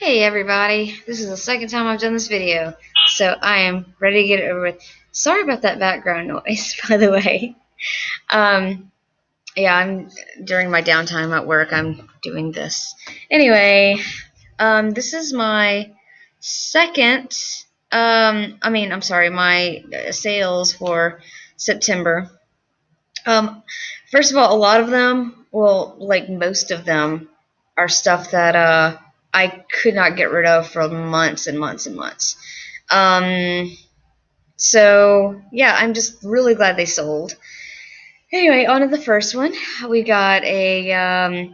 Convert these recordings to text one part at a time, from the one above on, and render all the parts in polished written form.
Hey everybody, this is the second time I've done this video, so I am ready to get it over with. Sorry about that background noise, by the way. Um, yeah, during my downtime at work, I'm doing this. Anyway, this is my second, I'm sorry, my sales for September. Um, First of all, a lot of them, well, like most of them, are stuff that I could not get rid of for months and months and months. So yeah, I'm just really glad they sold. Anyway, on to the first one. We got a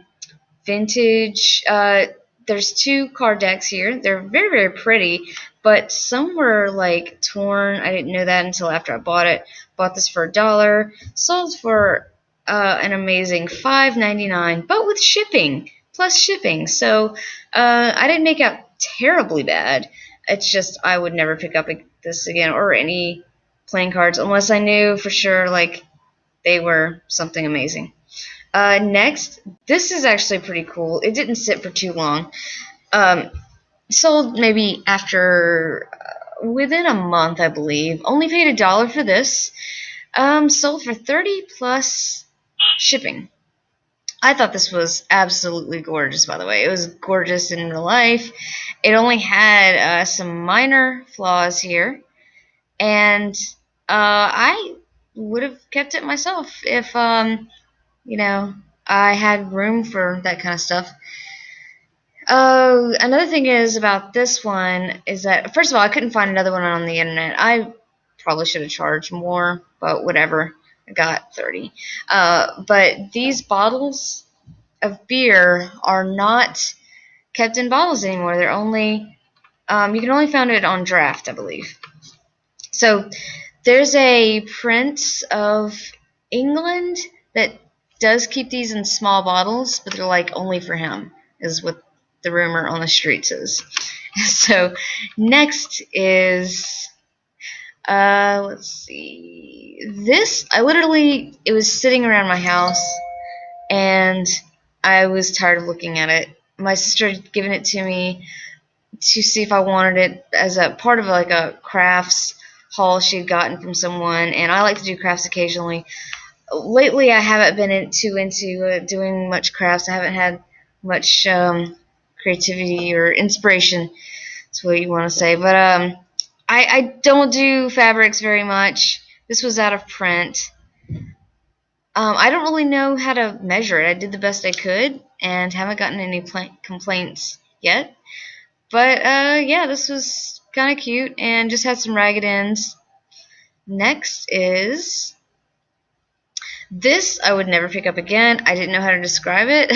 vintage. There's two card decks here. They're very, very pretty, but some were like torn. I didn't know that until after I bought it. Bought this for $1. Sold for an amazing $5.99, but with shipping plus shipping. So I didn't make out terribly bad. It's just I would never pick up this again or any playing cards unless I knew for sure like they were something amazing. Next, this is actually pretty cool. It didn't sit for too long. Um, Sold maybe after within a month, I believe. Only paid $1 for this. Sold for 30 plus shipping. I thought this was absolutely gorgeous, by the way. It was gorgeous in real life. It only had some minor flaws here, and I would have kept it myself if I had room for that kind of stuff. Another thing is about this one is that, first of all, I couldn't find another one on the internet. I probably should have charged more, but whatever. I got 30. But these bottles of beer are not kept in bottles anymore. They're only, you can only find it on draft, I believe. So there's a Prince of England that does keep these in small bottles, but they're like only for him, is what the rumor on the streets is. So next is let's see. It was sitting around my house and I was tired of looking at it. My sister had given it to me to see if I wanted it as a part of like a crafts haul she'd gotten from someone, and I like to do crafts occasionally. Lately, I haven't been too into doing much crafts. I haven't had much creativity or inspiration. That's what you want to say. But I don't do fabrics very much. This was out of print. I don't really know how to measure it. I did the best I could and haven't gotten any complaints yet. But yeah, this was kind of cute and just had some ragged ends. Next is this. I would never pick up again. I didn't know how to describe it.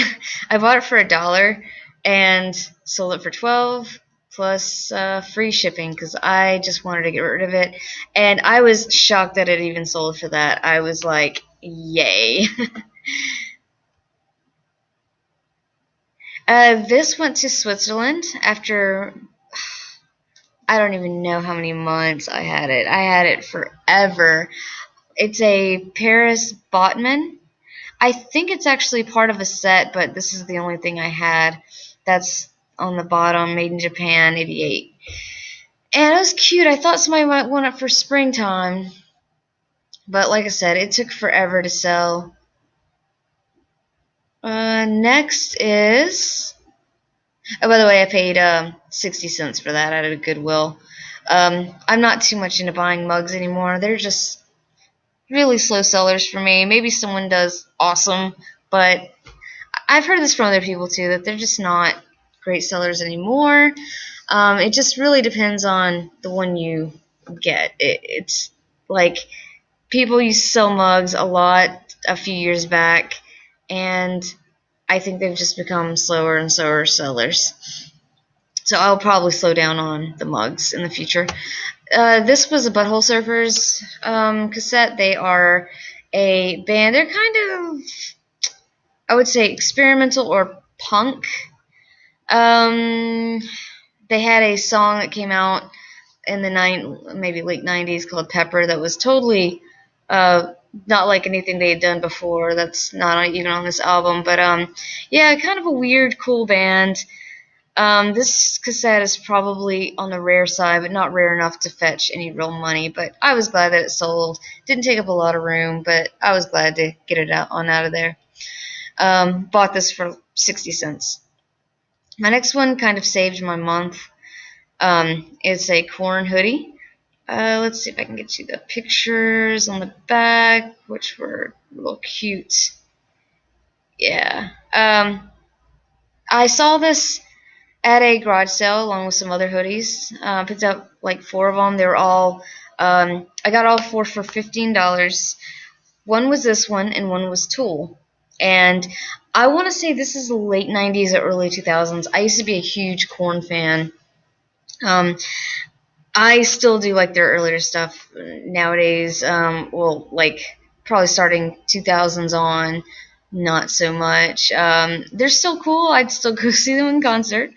I bought it for $1 and sold it for 12 plus free shipping because I just wanted to get rid of it. And I was shocked that it even sold for that. I was like, yay. This went to Switzerland after I don't even know how many months I had it. I had it forever. It's a Paris Botman. I think it's actually part of a set, but this is the only thing I had. That's on the bottom, made in Japan, 88. And it was cute. I thought somebody might want it for springtime. But like I said, it took forever to sell. Next is... Oh, by the way, I paid 60 cents for that at a Goodwill. I'm not too much into buying mugs anymore. They're just really slow sellers for me. Maybe someone does awesome, but I've heard this from other people too, that they're just not great sellers anymore. It just really depends on the one you get. It's like people used to sell mugs a lot a few years back, and I think they've just become slower and slower sellers. So I'll probably slow down on the mugs in the future. This was a Butthole Surfers cassette. They are a band. They're kind of, I would say, experimental or punk. They had a song that came out in the maybe late 90s called Pepper that was totally not like anything they had done before. That's not even on this album. But yeah, kind of a weird, cool band. This cassette is probably on the rare side, but not rare enough to fetch any real money. But I was glad that it sold. Didn't take up a lot of room, but I was glad to get it out of there. Bought this for 60 cents. My next one kind of saved my month. It's a Korn hoodie. Let's see if I can get you the pictures on the back, which were real cute. Yeah. I saw this at a garage sale along with some other hoodies. Picked up like 4 of them. They were all, I got all 4 for $15. One was this one, and one was Tool. And I want to say this is the late 90s or early 2000s. I used to be a huge Korn fan. I still do like their earlier stuff nowadays. Well, like probably starting 2000s on, not so much. They're still cool. I'd still go see them in concert.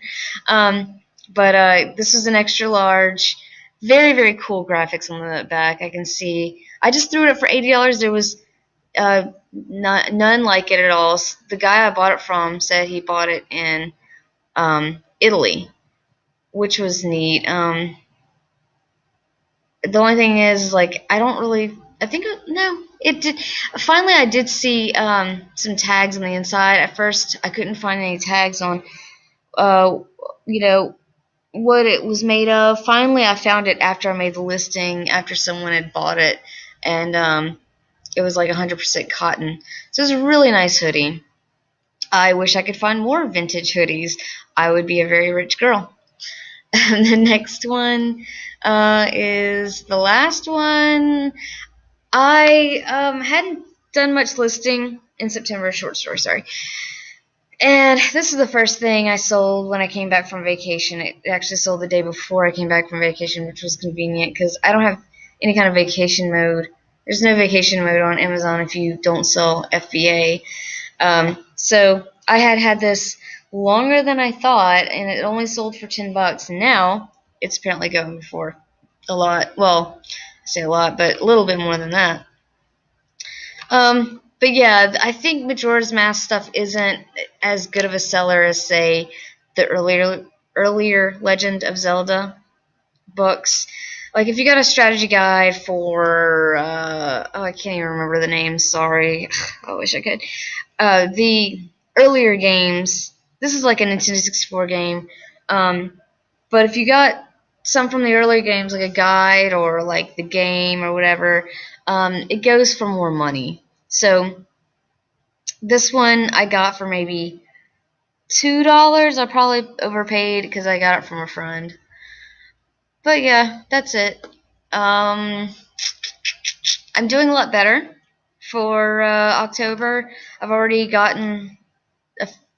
But this was an extra large. Very, very cool graphics on the back. I can see. I just threw it up for $80. There was none like it at all. The guy I bought it from said he bought it in Italy, which was neat. The only thing is, like, I don't really. I think no, it did. Finally, I did see some tags on the inside. At first, I couldn't find any tags on, uh, you know, what it was made of. Finally, I found it after I made the listing, after someone had bought it, and it was like 100% cotton. So it's a really nice hoodie. I wish I could find more vintage hoodies. I would be a very rich girl. And the next one is the last one. I hadn't done much listing in September. Short story, sorry. And this is the first thing I sold when I came back from vacation. It actually sold the day before I came back from vacation, which was convenient because I don't have any kind of vacation mode. There's no vacation mode on Amazon if you don't sell FBA. So I had this longer than I thought, and it only sold for $10. And now it's apparently going for a lot. Well, I say a lot, but a little bit more than that. But yeah, I think Majora's Mask stuff isn't as good of a seller as, say, the earlier Legend of Zelda books. Like, if you got a strategy guide for, I can't even remember the name, sorry. I wish I could. The earlier games, this is like a Nintendo 64 game, but if you got some from the earlier games, like a guide or like the game or whatever, it goes for more money. So this one I got for maybe $2. I probably overpaid because I got it from a friend. But yeah, that's it. I'm doing a lot better for October. I've already gotten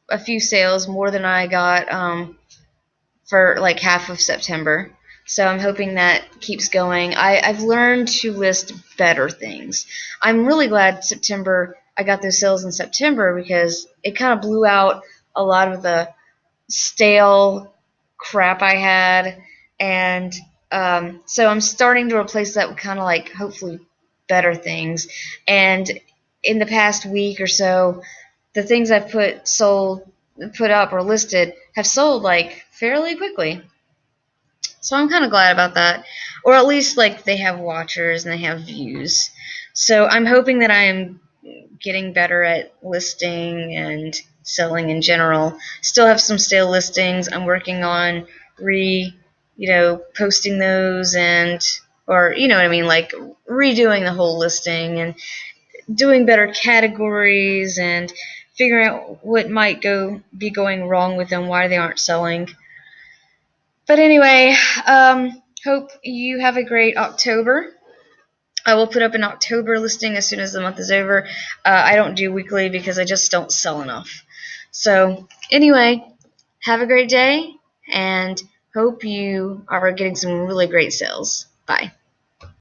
a few sales, more than I got for like half of September. So I'm hoping that keeps going. I've learned to list better things. I'm really glad I got those sales in September because it kind of blew out a lot of the stale crap I had, and so I'm starting to replace that with kind of like hopefully better things. And in the past week or so, the things I've put up or listed have sold like fairly quickly. So I'm kind of glad about that. Or at least like they have watchers and they have views. So I'm hoping that I am getting better at listing and selling in general. Still have some stale listings. I'm working on posting those or you know what I mean, like redoing the whole listing and doing better categories and figuring out what might be going wrong with them, why they aren't selling. But anyway, hope you have a great October. I will put up an October listing as soon as the month is over. I don't do weekly because I just don't sell enough. So anyway, have a great day and hope you are getting some really great sales. Bye.